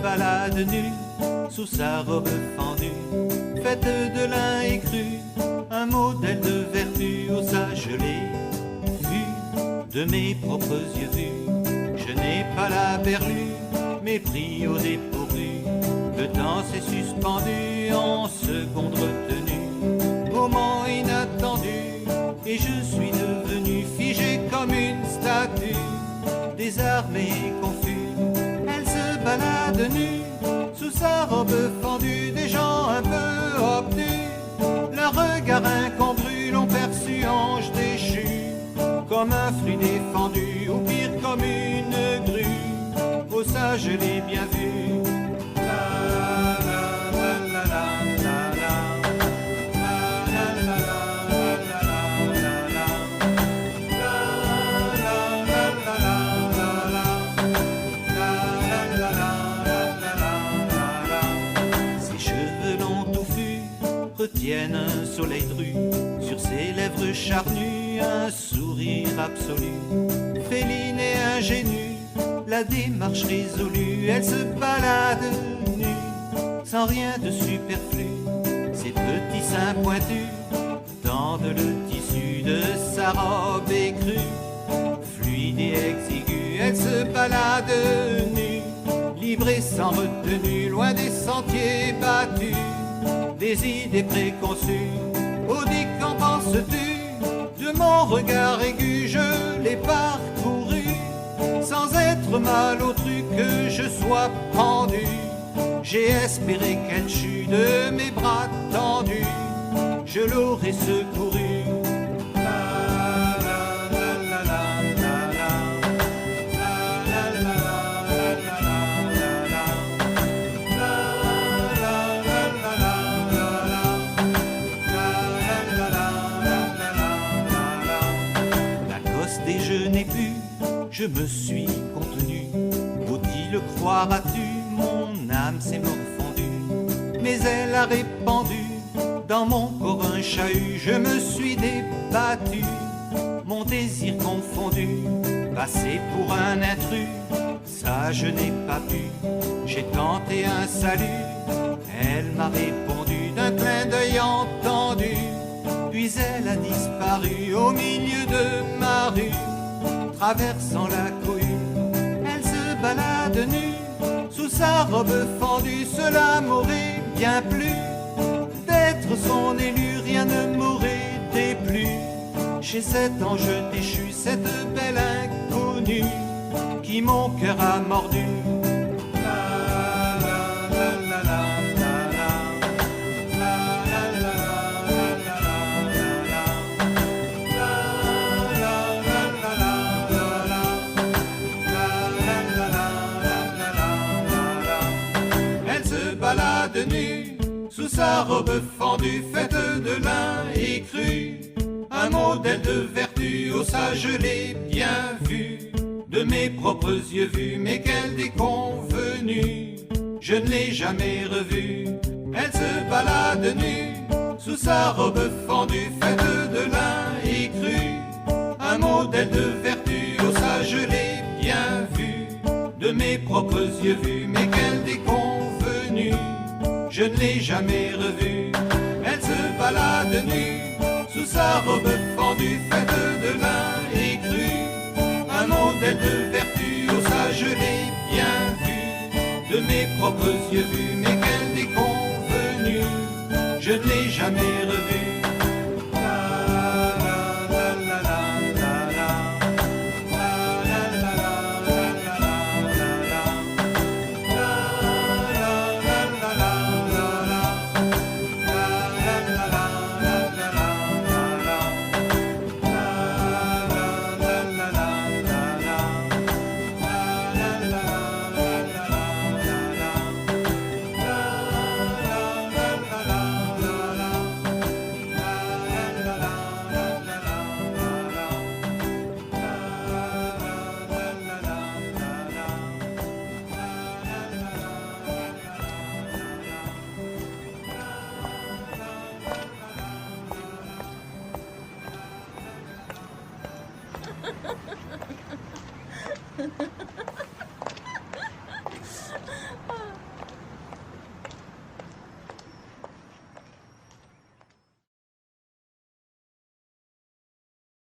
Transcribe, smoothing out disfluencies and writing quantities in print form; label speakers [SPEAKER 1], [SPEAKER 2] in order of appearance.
[SPEAKER 1] balade nue, sous sa robe fendue, faite de lin écru, un modèle de vertu, oh ça je l'ai vu, de mes propres yeux vus. Je n'ai pas la berlue, mais pris au dépourvu, le temps s'est suspendu en seconde retenue, moment inattendu, et je suis devenu figé comme une statue, désarmé et confus. Elle se balade nue, sous sa robe fendue, des gens un peu obtus, leur regard incongru l'ont perçu ange déchu, comme un fruit défendu, ou pire comme une grue. Oh ça je l'ai bien vu. Retiennent un soleil dru, sur ses lèvres charnues, un sourire absolu, féline et ingénue, la démarche résolue, elle se balade nue, sans rien de superflu, ses petits seins pointus, tendent le tissu de sa robe écrue, fluide et exiguë, elle se balade nue, libre et sans retenue, loin des sentiers battus, des idées préconçues. Oh dis qu'en penses-tu de mon regard aigu? Je l'ai parcouru sans être malotru, que je sois pendu. J'ai espéré qu'elle chût de mes bras tendus, je l'aurais secouru. Je me suis contenu, faut-il le croire, as-tu, mon âme s'est morfondue, mais elle a répandu dans mon corps un chahut, je me suis débattu, mon désir confondu, passé pour un intrus, ça je n'ai pas pu, j'ai tenté un salut, elle m'a répondu d'un clin d'œil entendu, puis elle a disparu au milieu de ma rue. Traversant la cohue, elle se balade nue, sous sa robe fendue, cela m'aurait bien plu, d'être son élu, rien ne m'aurait déplu, chez cet ange déchu, cette belle inconnue, qui mon cœur a mordu. Balade nue, sous sa robe fendue, faite de lin écru, un modèle de vertu, oh ça je l'ai bien vu, de mes propres yeux vus, mais quelle déconvenue, je ne l'ai jamais revue. Elle se balade nue, sous sa robe fendue, faite de lin écru, un modèle de vertu, oh ça je l'ai bien vu, de mes propres yeux vus, mais quelle déconvenue, je ne l'ai jamais revue. Elle se balade nue, sous sa robe fendue, faite de lin écru, un modèle de vertu, oh ça je l'ai bien vu, de mes propres yeux vus, mais quelle déconvenue, je ne l'ai jamais revue.